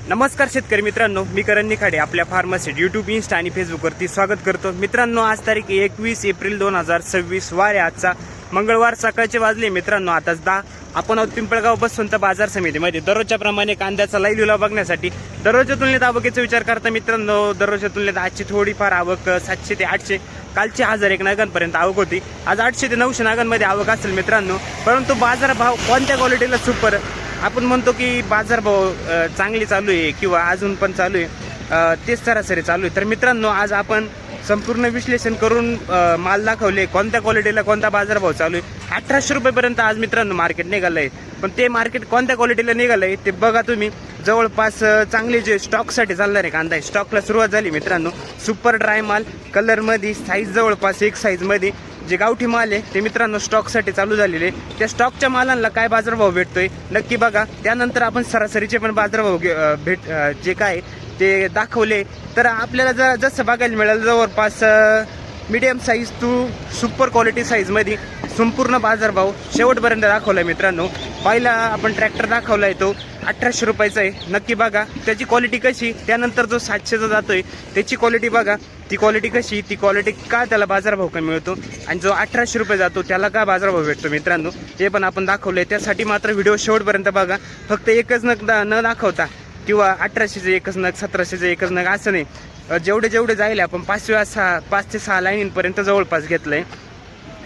नमस्कार शेतकरी मित्रांनो, मी करण निखाडे आपल्या फार्मसीट यूट्यूब, इंस्टा आणि फेसबुकवरती स्वागत करतो. मित्रांनो, आज तारीख 21 एप्रिल 2026 वार आहे. आजचा मंगळवार सकाळचे वाजले मित्रांनो आता 10. आपण आहोत पिंपळगाव बसवंत बाजार समितीमध्ये. दररोजच्या प्रमाणे कांद्याचा लाईव्ह लिलाव बघण्यासाठी दररोजच्या तुलनेत आवकेचा विचार करता मित्रांनो, दररोजच्या तुलनेत आजची थोडीफार आवक 700 ते 800, कालची 1001 नागांपर्यंत आवक होती. आज 800 ते 900 नागांमध्ये आवक असेल मित्रांनो. परंतु बाजारभाव कोणत्या क्वालिटीला सुपर, आपण म्हणतो की बाजारभाव चांगली चालू आहे किंवा अजून पण चालू आहे, तेच सरासरी चालू आहे. तर मित्रांनो, आज आपण संपूर्ण विश्लेषण करून माल दाखवले, कोणत्या क्वालिटीला कोणता बाजारभाव चालू आहे. 1800 रुपयेपर्यंत आज मित्रांनो मार्केट निघालं आहे. पण ते मार्केट कोणत्या क्वालिटीला निघालं आहे ते बघा तुम्ही. जवळपास चांगले जे स्टॉकसाठी चालणार आहे कांदा आहे, स्टॉकला सुरुवात झाली मित्रांनो. सुपर ड्राय माल कलरमध्ये, साईज जवळपास एक साईजमध्ये जे गावठी माल आहे ते मित्रांनो स्टॉकसाठी चालू झालेले. त्या स्टॉकच्या मालांना काय बाजारभाव भेटतोय नक्की बघा. त्यानंतर आपण सरासरीचे पण बाजारभाव जे काय ते दाखवले. तर आपल्याला जसं बघायला मिळालं, जवळपास medium size to super quality साईजमध्ये संपूर्ण बाजारभाव शेवटपर्यंत दाखवला आहे मित्रांनो. पहिला आपण ट्रॅक्टर दाखवला आहे तो 1800 रुपयाचा आहे, नक्की बघा त्याची क्वालिटी कशी. त्यानंतर जो 700चा जातोय त्याची क्वालिटी बघा, ती क्वालिटी कशी, ती क्वालिटी का त्याला बाजारभाव कमी मिळतो, आणि जो 1800 रुपये जातो त्याला का बाजारभाव भेटतो मित्रांनो, ते पण आपण दाखवलंय. त्यासाठी मात्र व्हिडिओ शेवटपर्यंत बघा. फक्त एकच नग न दाखवता किंवा 1800चे एकच नग, 1700चे एकच नग असं नाही. जेवढे जाईल आपण 5 ते 6 लाईनींपर्यंत जवळपास घेतलंय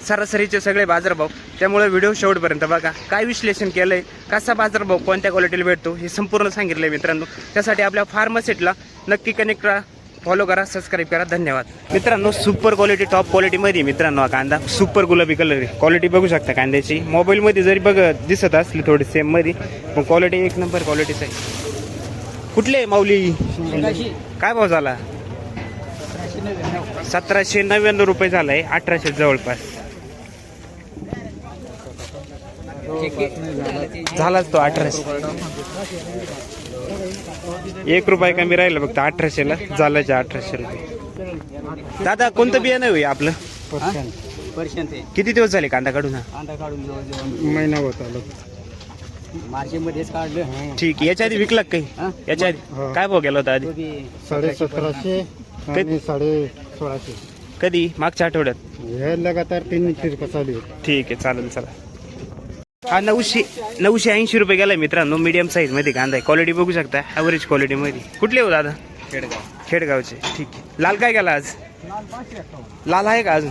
सरासरीचे सगळे बाजारभाव. त्यामुळे व्हिडिओ शेवटपर्यंत बघा. काय विश्लेषण केलंय, कसा बाजारभाव कोणत्या क्वालिटीला भेटतो हे संपूर्ण सांगितलंय मित्रांनो. त्यासाठी आपल्या फार्मसीटला नक्की कनेक्ट करा, फॉलो करा, सबस्क्राईब करा. धन्यवाद मित्रांनो. सुपर क्वालिटी, टॉप क्वालिटीमध्ये मित्रांनो हा कांदा सुपर गुलाबी कलर आहे. क्वालिटी बघू शकता कांद्याची. मोबाईलमध्ये जरी दिसत असली थोडी सेममध्ये, पण क्वालिटी एक नंबर क्वालिटीच आहे. कुठले माऊली, काय भाव झाला? 1799 रुपये झालाय. 1800 जवळपास झालाच तो. 1800 1 रुपये कमी राहिला फक्त 1800ला झालाच. 1800 रुपये. दादा कोणतं बियाणं आहे आपलं? किती दिवस झाले कांदा काढून? महिना होत आला, मार्केटमध्येच काढलं. ठीक. याच्या आधी विकला काही? याच्या आधी काय भाव गेला होता आधी? 1750 आणि 1650. कधी? मागच्या आठवड्यात. हे लगातार 3 फिरका चालू आहे. ठीक आहे, चालेल. चला, हा 980 रुपये गेलाय मित्रांनो. मीडियम साईज मध्ये कांदा आहे. क्वालिटी बघू शकता, ॲव्हरेज क्वालिटी मध्ये. कुठले हो दादा? खेडगावचे. ठीक आहे. लाल काय गेला आज? लाल आहे का अजून?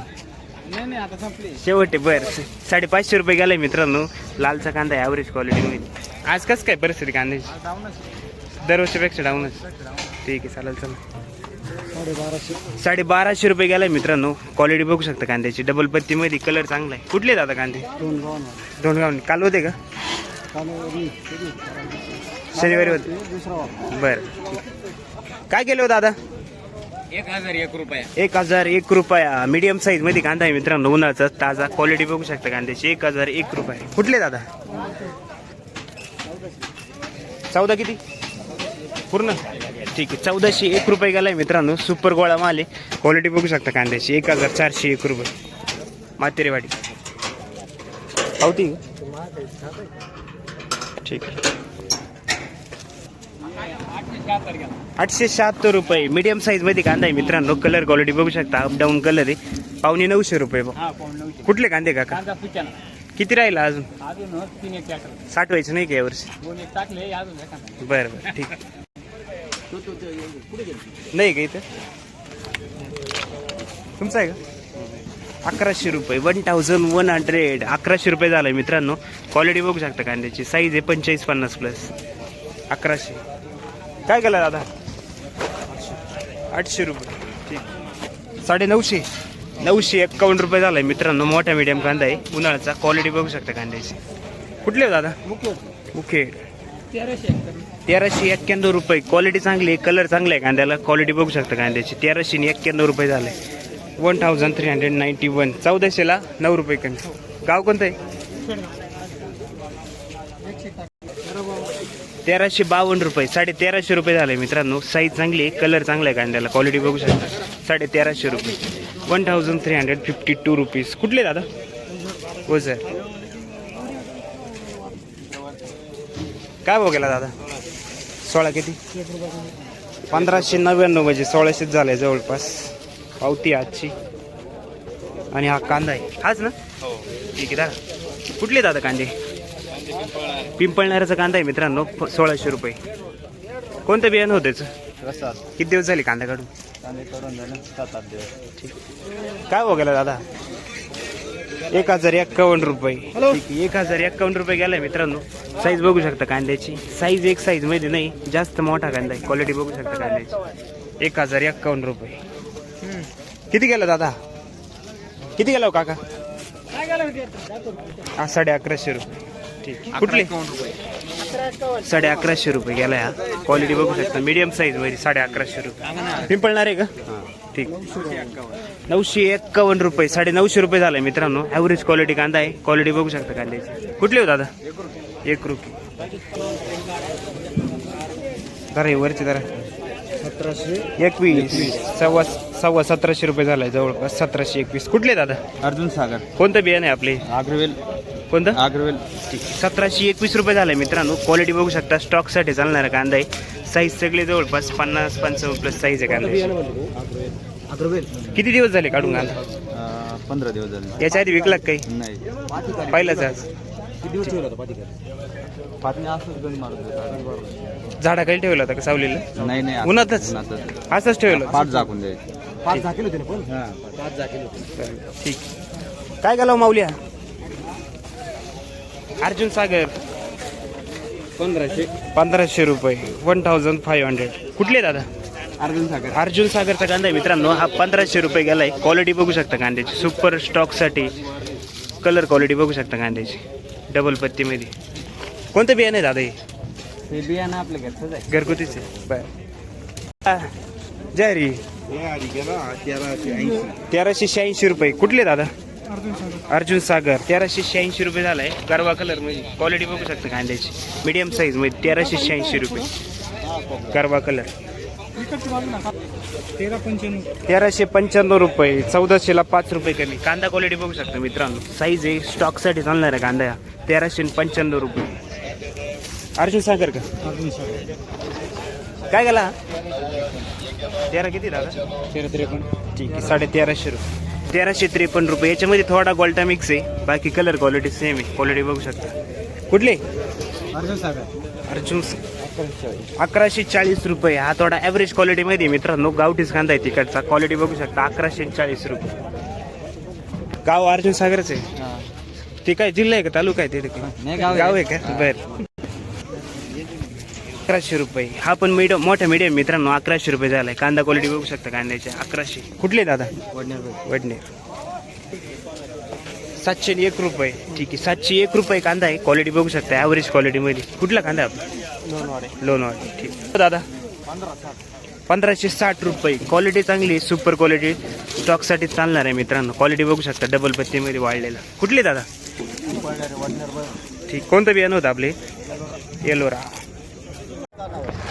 नाही आता संपले, शेवटे. बरं, 550 रुपये गेलाय मित्रांनो. लालचा कांदा आहे, ॲव्हरेज क्वालिटी मध्ये. आज कसं काय परिस्थिती कांद्याची? दरवर्षीपेक्षा डाऊनच. ठीक आहे, चालेल. चला, 1250 रुपये गेलाय मित्रांनो. क्वालिटी बघू शकता कांद्याची. डबल पत्ती मध्ये, कलर चांगला आहे. कुठले दादा कांदे? दोन गाव. काल होते का? शनिवारी होते. बरं, काय केलं हो दादा? 1001 रुपया. 1001 रुपया. मीडियम साईज मध्ये कांदा आहे मित्रांनो, उन्हाळ्याचा ताजा. क्वालिटी बघू शकता कांद्याची. 1001 रुपये. कुठले दादा? 14 किती पूर्ण? ठीक आहे, 1401 रुपये गेलाय मित्रांनो. सुपर गोळा माल आहे. क्वालिटी बघू शकता कांद्याची. 1401 रुपये. मातेरेवाडी पावती. ठीक आहे, 876 रुपये. मीडियम साईज मध्ये कांदा आहे मित्रांनो. कलर क्वालिटी बघू शकता, अपडाऊन कलर आहे. 950 रुपये. कुठले कांदे काका? किती राहिला अजून? साठवायचं नाही का यावर्षी? बरं बरं, ठीक आहे. नाही का इथं? तुमचं आहे का? 1100 रुपये. 1100. 1100 रुपये झालाय मित्रांनो. क्वालिटी बघू शकता कांद्याची. साईज आहे 45-50 प्लस. 1100. काय केलं दादा? 800 रुपये. ठीक. 951 रुपये झालाय मित्रांनो. मोठा मीडियम कांदा आहे, उन्हाळ्याचा. क्वालिटी बघू शकता कांद्याची. कुठले दादा? मुखेड. 1391 रुपये. क्वालिटी चांगली आहे, कलर चांगला आहे कांद्याला. क्वालिटी बघू शकता कांद्याची. 1391 रुपये झाले. 1391. 1400ला 9 रुपये कमी. गाव कोणतं आहे? 1352 रुपये. 1350 रुपये झाले मित्रांनो. साईज चांगली आहे, कलर चांगला आहे कांद्याला. क्वालिटी बघू शकता. 1350 रुपये. 1352 रुपीज. कुठले दादा? हो सर. काय भाव गेला दादा? 16 किती 1599 म्हणजे 1600 झालाय जवळपास पावती आजची. आणि हा कांदा आहे हाच ना? ठीक आहे दादा. कुठले दादा कांदे? पिंपळणाऱ्याचा कांदा आहे मित्रांनो 1600 रुपये. कोणतं बियाणं होतं त्याचं? किती दिवस झाले कांदा काढून? ठीक. काय हो गेला दादा? 1051 रुपये. ठीक आहे, 1051 रुपये गेलाय मित्रांनो. साईज बघू शकता कांद्याची. साईज एक साईज मध्ये नाही, जास्त मोठा कांदा आहे. क्वालिटी बघू शकता कांद्याची. 1051 रुपये. किती गेला दादा? किती गेला हो काका? 1150 रुपये. ठीक. कुठले? 1150 रुपये गेला हा. क्वालिटी बघू शकता मीडियम साईज मध्ये 1150 रुपये. पिंपळणार आहे का? ठीक. 951 रुपये 950 रुपये झालाय मित्रांनो. ॲव्हरेज क्वालिटी कांदा आहे. क्वालिटी बघू शकता कांद्याची. कुठले हो दादा? 1 रुपये. जरा हे वरचे जरा 1721 सव्वा 1700 रुपये झालाय जवळपास 1721. कुठले दादा? अर्जुन सागर. कोणतं बियाणं आहे आपले? आग्रवेल. कोणतं? आग्रवेल. ठीक. 1721 रुपये झालाय मित्रांनो. क्वालिटी बघू शकता. स्टॉक साठी चालणारा कांदा आहे. साईज सगळे जवळपास 50-55 प्लस साईज आहे कांदा. आग्रवेल. किती दिवस झाले काढून कांदा? 15 दिवस झाले. याच्या आधी विकला का काही? नाही. पहिलाच आज. किती दिवस ठेवला होता पाठी असंच गण मारत झाडाखाली ठेवला होता का सावलीला? नाही नाही उन्हातच? असंच ठेवलं. 5 झाकून द्यायचे. 5 झाकेल होते ना पण. 5 झाकेल होते. ठीक. काय गेला माऊल्या? अर्जुन सागर 1500 रुपये 1500. कुठले दादा? अर्जुन सागर. अर्जुन सागरचा कांदा आहे मित्रांनो. हा 1500 रुपये गेलाय. क्वालिटी बघू शकता कांद्याची. सुपर स्टॉक साठी कलर क्वालिटी बघू शकता कांद्याची. डबल पत्ती मध्ये. कोणतं बियाणं आहे दादा हे? हे बियाणं आपल्या घरचंच आहे. घरगुतीच आहे. बर. जय हरी. 1386 रुपये. कुठले दादा? अर्जुन सागर 1386 रुपये झालाय. गरवा कलर मध्ये. क्वालिटी बघू शकता कांद्याची. मीडियम साईज मध्ये 1386 रुपये. गरवा कलर. 1395 रुपये. 1400ला 5 रुपये कमी. कांदा क्वालिटी बघू शकता मित्रांनो. साईज आहे. स्टॉक साठी चालणार आहे कांदा. 1395 रुपये. अर्जुन सागर का? काय गेला? 13 किती दादा? 1353. ठीक आहे 1350 रुपये. 1353 रुपये. याच्यामध्ये थोडा गोल्टा मिक्स आहे. बाकी कलर क्वालिटी सेम आहे. क्वालिटी बघू शकता. कुठले? अर्जुन सागर. अर्जुन 1140 रुपये. हा थोडा ॲव्हरेज क्वालिटी मध्ये मित्रांनो. गावठीच कांदा आहे तिकडचा. क्वालिटी बघू शकता. 1140 रुपये. गाव अर्जुन सागरच आहे. ते काय जिल्हा आहे का तालुका आहे? ते नाही गाव आहे का? बर. 1100 रुपये. हा पण मोठा मीडियम मित्रांनो. 1100 रुपये झालाय. कांदा क्वालिटी बघू शकता कांद्याचे. 1100. कुठले दादा? वडनेर. 701 रुपये. ठीक आहे 701 रुपये कांदा आहे. क्वालिटी बघू शकता ॲव्हरेज क्वालिटी मध्ये. कुठला कांदा आपला? लोणवाडे. ठीक दादा. 1560 रुपये. क्वालिटी चांगली. Super quality. स्टॉक साठी चालणार आहे मित्रांनो. क्वालिटी बघू शकता. डबल पत्तीमध्ये वाढलेला. कुठले दादा? ठीक. कोणतं बियाणं होतं आपले? येलोरा.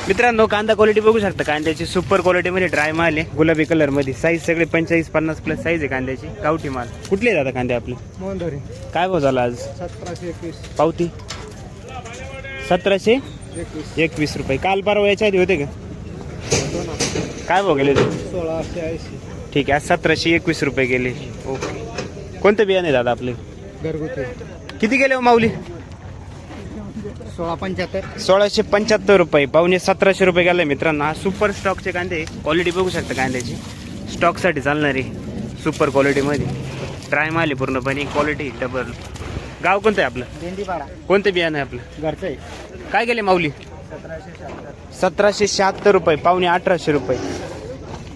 मित्रांनो कांदा क्वालिटी बघू शकता कांद्याची. सुपर क्वालिटी मध्ये ड्राय माल आहे. गुलाबी कलर मध्ये. साईज सगळे 45-50 प्लस साईज आहे कांद्याची. गावठी माल. कुठले दादा कांदे आपले? काय भाव झाला आज? 1721. पावती 1721 रुपये. काल परवा याच्या आधी होते का? काय भाव गेले? 1680. ठीक आहे 1721 रुपये गेले. ओके. कोणतं बियाणे दादा आपले? घरगुती. किती गेले हो माऊली? 1675. 1675 रुपये. पावणे 1700 रुपये गेले मित्रांनो. हा सुपर स्टॉकचे कांदे. क्वालिटी बघू शकता कांद्याची. स्टॉक साठी चालणारे सुपर क्वालिटी मध्ये. ड्राय माल आहे पूर्णपणे. Quality double. गाव कोणतं आहे आपलं? भेंडीपाडा. कोणतं बियाणं आहे आपलं? घरचं आहे. काय गेले माऊली? 1776 रुपये. पावणे 1800 रुपये.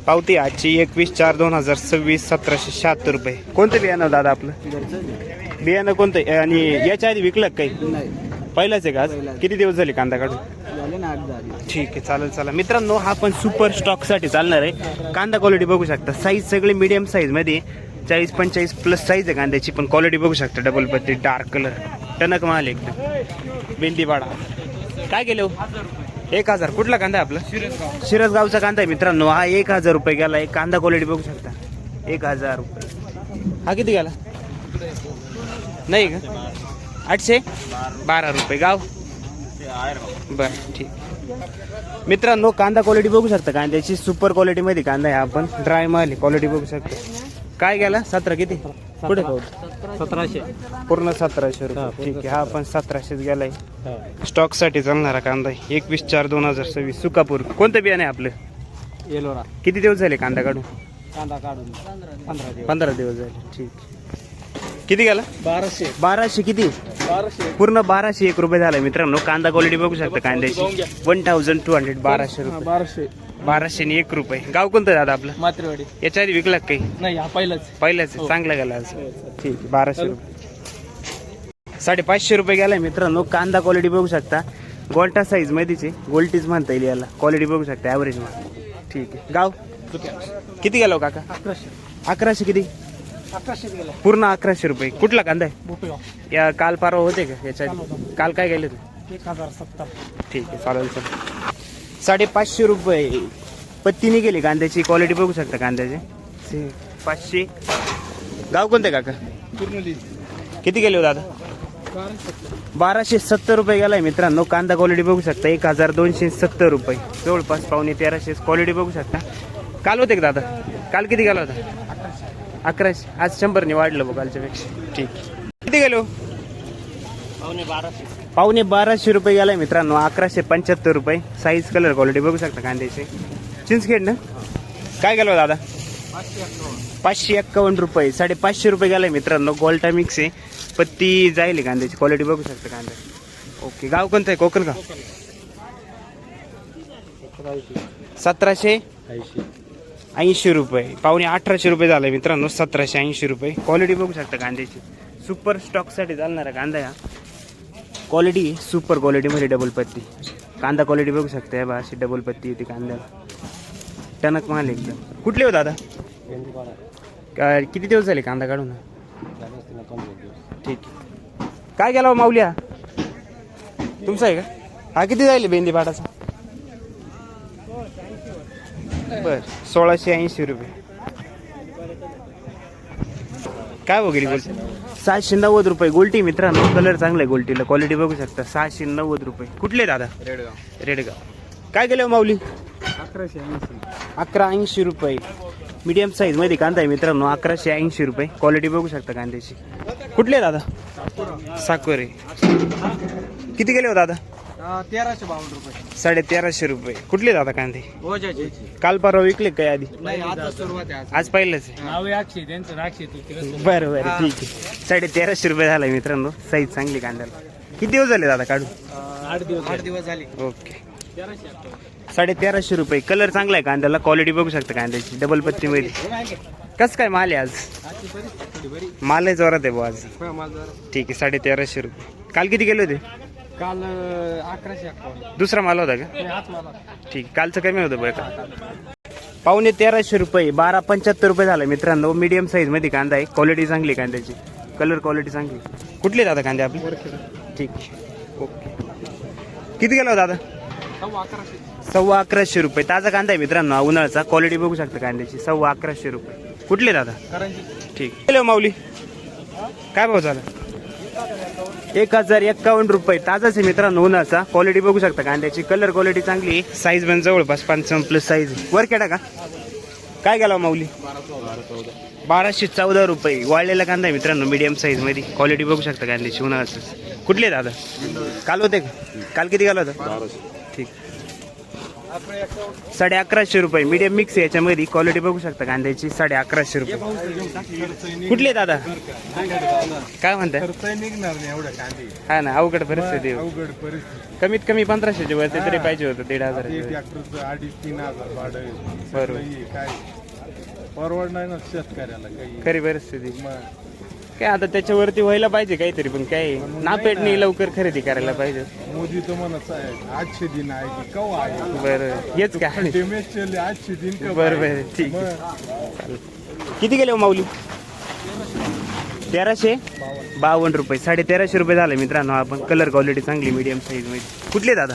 पावती आजची 21/4/2026. 1776 रुपये. कोणतं बियाणं दादा आपलं? घरचं बियाणं कोणतं? आणि याच्या आधी विकलं काही? नाही. पहिलाच आहे का आज? किती दिवस झाले कांदा काढून? झाले ना 8 झाले. ठीक आहे चालेल. चला मित्रांनो हा पण सुपर स्टॉक साठी चालणार आहे. कांदा क्वालिटी बघू शकता. साईज सगळे मीडियम साईज मध्ये. 40-45 प्लस साईज आहे कांद्याची. पण क्वालिटी बघू शकता. डबल पत्ती. Dark colour. टणक माल एकदम. भेंडीपाडा. काय गेले हो? 1000. कुठला कांदा आहे आपला? शिरसगावचा कांदा आहे मित्रांनो. हा 1000 रुपये गेला. कांदा क्वालिटी बघू शकता. 1000 रुपये. हा किती गेला? नाही का? 812 रुपये. गाव? बरं ठीक. मित्रांनो कांदा क्वालिटी बघू शकता कांद्याची सुपर क्वालिटी मध्ये कांदा आहे. आपण ड्राय माल क्वालिटी बघू शकता. काय गेला 17 किती पुढे 1700. पूर्ण 1700 रुपये. ठीक आहे, हा पण 1700 गेलाय. स्टॉक साठी चालणारा कांदा आहे. 21/4/2026 सुकापूर. कोणतं बियाणे आहे आपलं? येलोरा. किती दिवस झाले कांदा काढून? कांदा काढून 15 दिवस. 15 दिवस झाले. ठीक. किती गेला? 1200. 1200 किती? 1200. पूर्ण 1201 रुपये झाले मित्रांनो. कांदा क्वालिटी बघू शकता कांद्याची 1200 1200 रुपये. 1200. 1201 रुपये. गाव कोणतं दादा आपलं? मात्रेवाडी. याच्या आधी विकला का काही? नाही हा पहिलंच. पहिल्याच आहे. चांगला गेला आज. ठीक आहे, 1200 रुपये. 550 रुपये गेलाय मित्रांनो. कांदा क्वालिटी बघू शकता. गोल्टा साईज मध्येच आहे. गोल्टीच म्हणता येईल याला. क्वालिटी बघू शकता ॲव्हरेज मध्ये. ठीक आहे. गाव किती गेलो काका? 1100. 1100 किती? 1100 गेला. पूर्ण 1100 रुपये. कुठला कांदा आहे? बुपे. या काल परवा होते का याच्या आधी? काल काय गेले ते? 1070. ठीक आहे, चालेल सर. 550 रुपये पत्तीने गेली कांद्याची. क्वालिटी बघू शकता कांद्याची. 500. गाव कोणते काका? पूर्ण किती गेले हो दादा? 1270 रुपये गेलाय मित्रांनो. कांदा क्वालिटी बघू शकता 1270 रुपये. जवळपास 1350 क्वालिटी बघू शकता. काल होते का दादा? काल किती गेला होता? 1100. आज 100ने वाढलं बघ कालच्या पेक्षा. ठीक. किती गेलो? 1250 रुपये गेलाय मित्रांनो. 1175 रुपये. साईज कलर क्वालिटी बघू शकता कांद्याची. चिंचखेड ना? काय गेलो दादा? 551 रुपये. 550 रुपये गेलाय मित्रांनो. गोल्टा मिक्स आहे. पत्ती जाईल कांद्याची. क्वालिटी बघू शकता कांदा. ओके. गाव कोणतं आहे? कोकण का? 1780 रुपये. 1800 रुपये झाले मित्रांनो. 1780 रुपये. क्वालिटी बघू शकता कांद्याची. सुपर स्टॉक साठी चालणारा कांदा या. क्वालिटी सुपर क्वालिटीमध्ये डबल पत्ती. कांदा क्वालिटी बघू शकता. बा अशी डबल पत्ती येते कांद्याला. टणक माल एकदम. कुठले हो दादा? किती दिवस झाले कांदा काढून? ठीक. काय गेला माऊल्या? तुमचा आहे का? हा किती जाईल बेंदी पाटाचा? बर 1680 रुपये. काय वगैरे बोलते? 790 रुपये. गोल्टी मित्रांनो. कलर चांगला आहे गोल्टीला. क्वालिटी बघू शकता. 690 रुपये. कुठले दादा? रेडगाव. काय गेलं माऊली? 1180 रुपये. मीडियम साईज मध्ये कांदा आहे मित्रांनो. 1180 रुपये. क्वालिटी बघू शकता कांद्याची. कुठले दादा? साकोरे. किती गेले हो दादा? 1352 रुपये. 1350 रुपये. कुठले दादा कांदे? ओझ्याचे. काल परवा विकले काय आधी? नाही आता सुरुवात आहे. आज पहिलंच आहे. नाव याक्षी त्यांचं राक्षी तू. बरं बरं ठीक आहे. 1350 रुपये झाला मित्रांनो. साईज चांगली कांद्याला. किती दिवस झाले दादा काढून? 8 दिवस झाले. ओके. 1350 रुपये. कलर चांगला आहे कांद्याला. क्वालिटी बघू शकता कांद्याची. डबल पत्ती मध्ये. कसं काय माल आहे आज? माल आहे जोरात आहे बुवा आज. ठीक आहे. 1350 रुपये. काल किती गेले होते? काल 1151. दुसरा माल होता का? ठीक. कालचं कमी होतं बरं का? 1350 रुपये. 1275 रुपये झाला मित्रांनो. मीडियम साईज मध्ये कांदा आहे. क्वालिटी चांगली कांद्याची. कलर क्वालिटी चांगली. कुठले दादा कांदे आपले? ठीक. ओके. किती गेला दादा? 1150 रुपये. ताजा कांदा आहे मित्रांनो. उन्हाळ्याचा. क्वालिटी बघू शकता कांद्याची. 1150 रुपये. कुठले दादा? ठीक. हॅलो माऊली. काय भाव झाला? 1051 रुपये. ताजाच आहे मित्रांनो उन्हाचा. क्वालिटी बघू शकता कांद्याची. कलर क्वालिटी चांगली. साईज पण जवळपास 5+ साईज. वर केडा का? काय गेला माऊली? 1214 रुपये. वाळलेला कांदा आहे मित्रांनो. मीडियम साईज मध्ये. क्वालिटी बघू शकता कांद्याची उन्हाळ्याच. कुठले दादा? काल होते का? काल किती गेला होता? ठीक. 1150 रुपये. मीडियम मिक्स आहे याच्यामध्ये. क्वालिटी बघू शकता कांद्याची. 1150 रुपये. कुठले दादा? काय म्हणताय? निघणार नाही एवढं कांदे. हा ना, अवघड परिस्थिती आहे. अवघड परिस्थिती. कमीत कमी 1500 वरती तरी पाहिजे होतं. 1500. ट्रॅक्टरचं 2,500-3,000 भाडं आहे. बरोबर. काय परवडणार ना शेतकऱ्याला काही. खरी परिस्थिती. मग काय आता त्याच्यावरती व्हायला पाहिजे काहीतरी. पण काय नापेटणी लवकर खरेदी करायला पाहिजे. मोदी तर म्हणत आहे आजचे दिन आहे की कवा आहे. बरं हेच काय. डेमेज चले आजचे दिन कवा बरं आहे. बरं ठीक. मग किती गेले हो माऊली? 1352 रुपये. 1350 रुपये झाले मित्रांनो. आपण कलर क्वालिटी चांगली मीडियम साईज मध्ये. कुठले दादा?